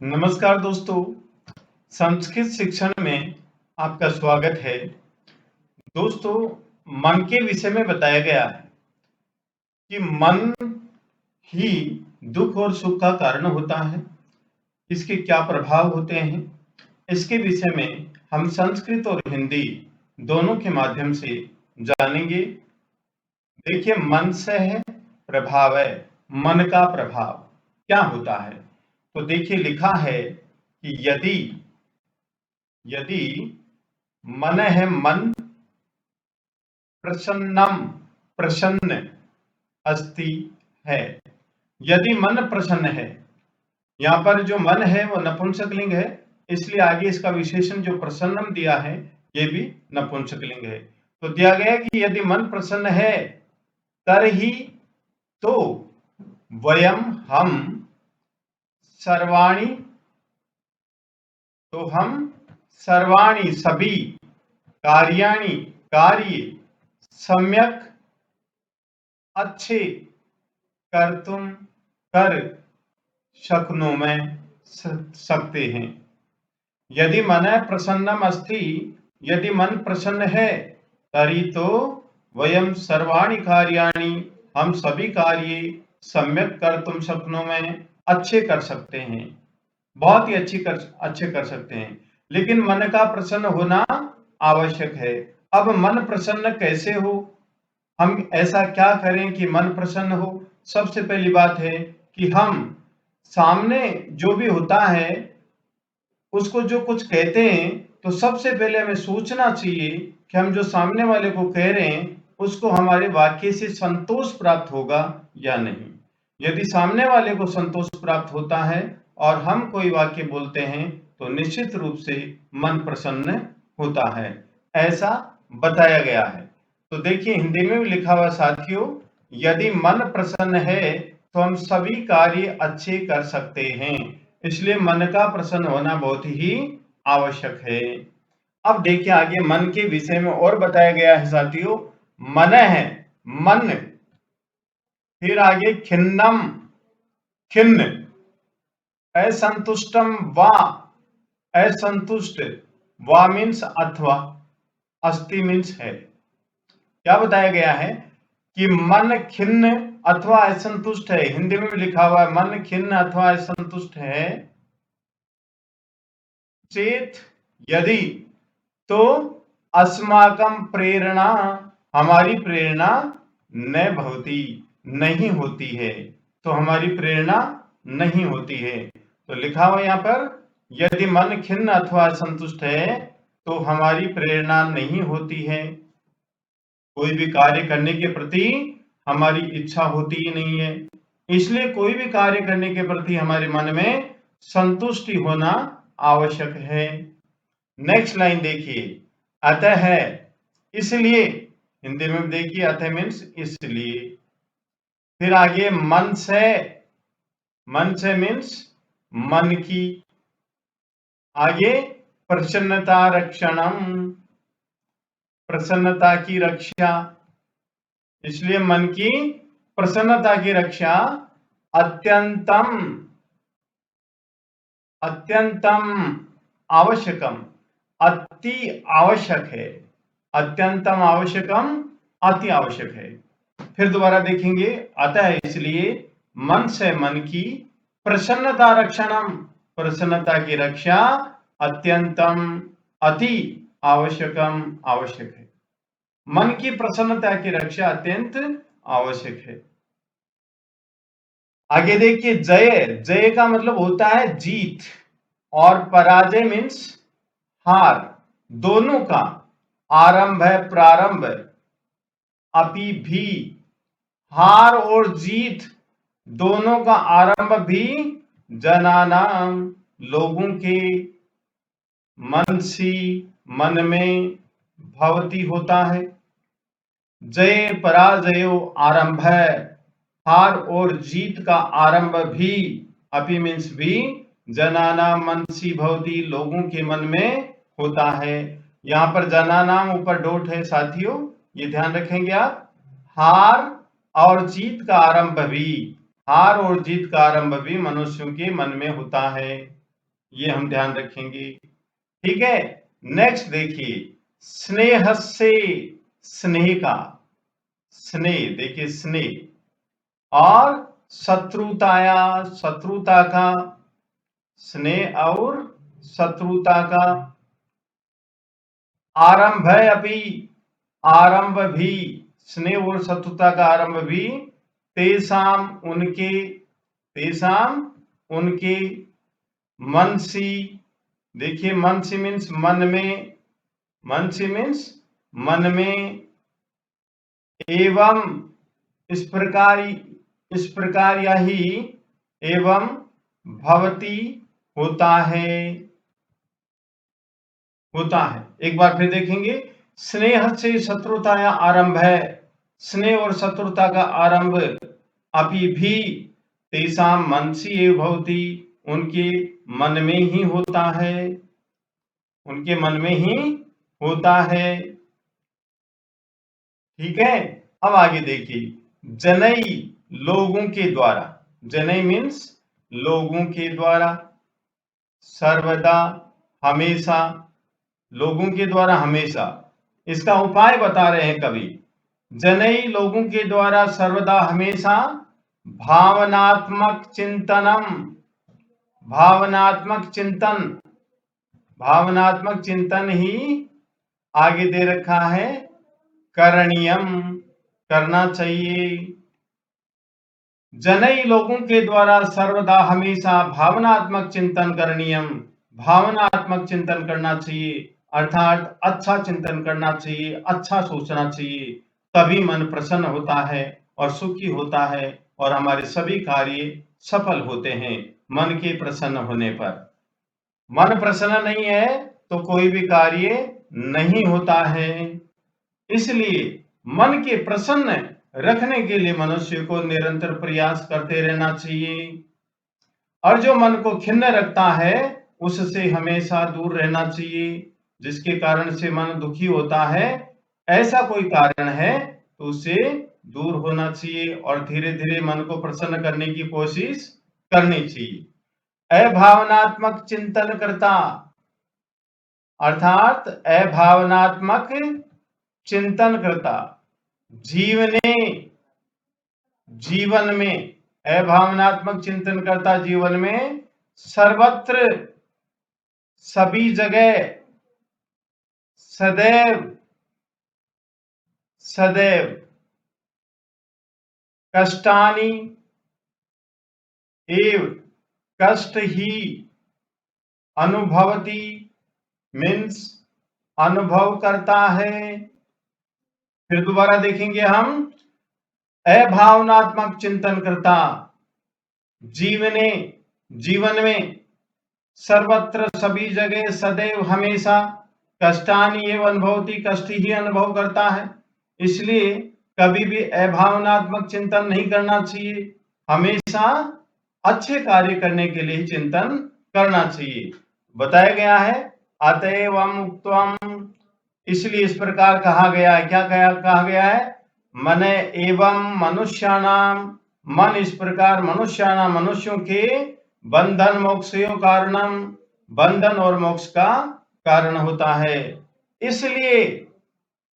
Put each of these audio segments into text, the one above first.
नमस्कार दोस्तों, संस्कृत शिक्षण में आपका स्वागत है। दोस्तों, मन के विषय में बताया गया है कि मन ही दुख और सुख का कारण होता है। इसके क्या प्रभाव होते हैं, इसके विषय में हम संस्कृत और हिंदी दोनों के माध्यम से जानेंगे। देखिए, मन से है प्रभाव है, मन का प्रभाव क्या होता है। तो देखिए, लिखा है कि यदि यदि मन है, मन प्रसन्नम, प्रसन्न अस्ति है। यदि मन प्रसन्न है, यहाँ पर जो मन है वो नपुंसकलिंग है, इसलिए आगे इसका विशेषण जो प्रसन्नम दिया है ये भी नपुंसकलिंग है। तो दिया गया कि यदि मन प्रसन्न है तरहि तो वयम हम सर्वाणि, तो हम सर्वाणि सभी कार्याणि कार्य सम्यक अच्छे कर्तुम कर शक्नुमः सकते हैं। यदि मन प्रसन्नम अस्ति, यदि मन प्रसन्न है, तरी तो वयम सर्वाणि कार्याणि, हम सभी कार्य सम्यक कर्तुम शक्नुमः, अच्छे कर सकते हैं, बहुत ही अच्छे कर सकते हैं। लेकिन मन का प्रसन्न होना आवश्यक है। अब मन प्रसन्न कैसे हो, हम ऐसा क्या करें कि मन प्रसन्न हो। सबसे पहली बात है कि हम सामने जो भी होता है उसको जो कुछ कहते हैं तो सबसे पहले हमें सोचना चाहिए कि हम जो सामने वाले को कह रहे हैं उसको हमारे वाक्य से संतोष प्राप्त होगा या नहीं। यदि सामने वाले को संतोष प्राप्त होता है और हम कोई वाक्य बोलते हैं तो निश्चित रूप से मन प्रसन्न होता है, ऐसा बताया गया है। तो देखिए, हिंदी में भी लिखा हुआ साथियों, यदि मन प्रसन्न है तो हम सभी कार्य अच्छे कर सकते हैं, इसलिए मन का प्रसन्न होना बहुत ही आवश्यक है। अब देखिए आगे मन के विषय में और बताया गया है साथियों, मन है, मन, फिर आगे खिन्नम, खिन्न, असंतुष्टम वा, असंतुष्ट, वा मीन्स अथवा, अस्ति मीन्स है। क्या बताया गया है कि मन खिन्न अथवा असंतुष्ट है। हिंदी में भी लिखा हुआ है मन खिन्न अथवा असंतुष्ट है चेत यदि, तो अस्माकं प्रेरणा, हमारी प्रेरणा न भवति, नहीं होती है, तो हमारी प्रेरणा नहीं होती है। तो लिखा हुआ यहाँ पर यदि मन खिन्न अथवा असंतुष्ट है तो हमारी प्रेरणा नहीं होती है, कोई भी कार्य करने के प्रति हमारी इच्छा होती ही नहीं है। इसलिए कोई भी कार्य करने के प्रति हमारे मन में संतुष्टि होना आवश्यक है। नेक्स्ट लाइन देखिए, अतः है, इसलिए, हिंदी में देखिए अतः मीन्स इसलिए। फिर आगे मन से, मन से मीन्स मन की। आगे प्रसन्नता रक्षणम, प्रसन्नता की रक्षा, इसलिए मन की प्रसन्नता की रक्षा अत्यंतम, अत्यंतम आवश्यकम, अति आवश्यक है, अत्यंतम आवश्यकम, अति आवश्यक है। फिर दोबारा देखेंगे, अतः इसलिए मन से मन की प्रसन्नता रक्षणम, प्रसन्नता की रक्षा अत्यंतम, अति आवश्यकम, आवश्यक है। मन की प्रसन्नता की रक्षा अत्यंत आवश्यक है। आगे देखिए, जय, जय का मतलब होता है जीत, और पराजय मीन्स हार, दोनों का आरंभ है, प्रारंभ, अपि भी, हार और जीत दोनों का आरंभ भी जनानाम, लोगों के, मनसी, मन में, भवती होता है। जय पराजयो आरंभ है, हार और जीत का आरंभ भी, अपि मीन्स भी, जनानाम मनसी भवती, लोगों के मन में होता है। यहाँ पर जनानाम ऊपर डॉट है साथियों, ये ध्यान रखेंगे आप। हार और जीत का आरंभ भी, हार और जीत का आरंभ भी मनुष्यों के मन में होता है। ये हम ध्यान रखेंगे। ठीक है, नेक्स्ट देखिए, स्नेह से, स्नेह का, स्नेह देखिए स्नेह, और शत्रुताया, शत्रुता का, स्नेह और शत्रुता का, आरंभ है अभी, आरंभ भी, स्नेह और शत्रुता का आरंभ भी, तेसाम उनके, तेसाम उनके, मनसी, देखिए मनसी मीन्स मन में, मनसी मीन्स मन में, एवं इस प्रकार यही, एवं भवती होता है, होता है। एक बार फिर देखेंगे, स्नेह से शत्रुताया आरंभ है, स्नेह और शत्रुता का आरंभ अभी भी, तेसाम मनसी एव भवती, उनके मन में ही होता है, उनके मन में ही होता है। ठीक है, अब आगे देखिए, जनई, लोगों के द्वारा, जनई मीन्स लोगों के द्वारा, सर्वदा हमेशा, लोगों के द्वारा हमेशा, इसका उपाय बता रहे हैं कवि, जनई लोगों के द्वारा सर्वदा हमेशा, भावनात्मक चिंतनम, भावनात्मक चिंतन, भावनात्मक चिंतन ही आगे दे रखा है, करणीयम, करना चाहिए। जनई लोगों के द्वारा सर्वदा हमेशा भावनात्मक चिंतन करणीयम, भावनात्मक चिंतन करना चाहिए, अर्थात अच्छा चिंतन करना चाहिए, अच्छा सोचना चाहिए, तभी मन प्रसन्न होता है और सुखी होता है और हमारे सभी कार्य सफल होते हैं मन के प्रसन्न होने पर। मन प्रसन्न नहीं है तो कोई भी कार्य नहीं होता है। इसलिए मन के प्रसन्न रखने के लिए मनुष्य को निरंतर प्रयास करते रहना चाहिए, और जो मन को खिन्न रखता है उससे हमेशा दूर रहना चाहिए, जिसके कारण से मन दुखी होता है, ऐसा कोई कारण है तो उससे दूर होना चाहिए और धीरे धीरे मन को प्रसन्न करने की कोशिश करनी चाहिए। अभावनात्मक चिंतन करता, अर्थात अभावनात्मक चिंतन करता, जीवने, जीवन में, अभावनात्मक चिंतन करता जीवन में, सर्वत्र, सभी जगह, सदैव, सदैव, कष्टानि एव, कष्ट ही, अनुभवती मीन्स अनुभव करता है। फिर दोबारा देखेंगे हम, अभावनात्मक चिंतन करता, जीवने, जीवन में, सर्वत्र सभी जगह, सदैव हमेशा, कष्टानि एव अनुभवती, कष्ट ही अनुभव करता है। इसलिए कभी भी अभावनात्मक चिंतन नहीं करना चाहिए, हमेशा अच्छे कार्य करने के लिए चिंतन करना चाहिए। बताया गया है, अतएव उक्तम, इसलिए इस प्रकार कहा गया है, क्या कहा गया है, मन एवं मनुष्याणाम, मन इस प्रकार मनुष्याणाम, मनुष्यों के, बंधन मोक्षयो कारणम, बंधन और मोक्ष का कारण होता है। इसलिए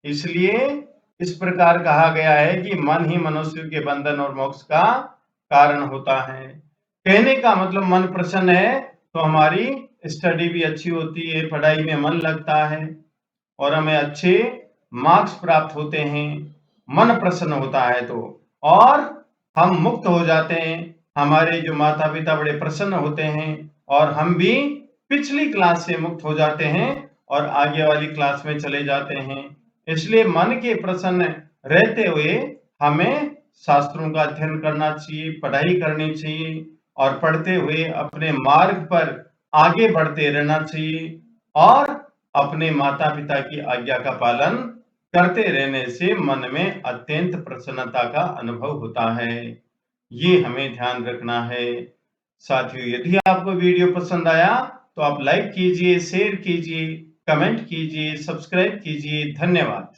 इसलिए इस प्रकार कहा गया है कि मन ही मनुष्य के बंधन और मोक्ष का कारण होता है। कहने का मतलब मन प्रसन्न है तो हमारी स्टडी भी अच्छी होती है, पढ़ाई में मन लगता है और हमें अच्छे मार्क्स प्राप्त होते हैं, मन प्रसन्न होता है तो, और हम मुक्त हो जाते हैं, हमारे जो माता पिता बड़े प्रसन्न होते हैं और हम भी पिछली क्लास से मुक्त हो जाते हैं और आगे वाली क्लास में चले जाते हैं। इसलिए मन के प्रसन्न रहते हुए हमें शास्त्रों का अध्ययन करना चाहिए, पढ़ाई करनी चाहिए और पढ़ते हुए अपने मार्ग पर आगे बढ़ते रहना चाहिए और अपने माता पिता की आज्ञा का पालन करते रहने से मन में अत्यंत प्रसन्नता का अनुभव होता है। ये हमें ध्यान रखना है। साथियों, यदि आपको वीडियो पसंद आया तो आप लाइक कीजिए, शेयर कीजिए, कमेंट कीजिए, सब्सक्राइब कीजिए। धन्यवाद।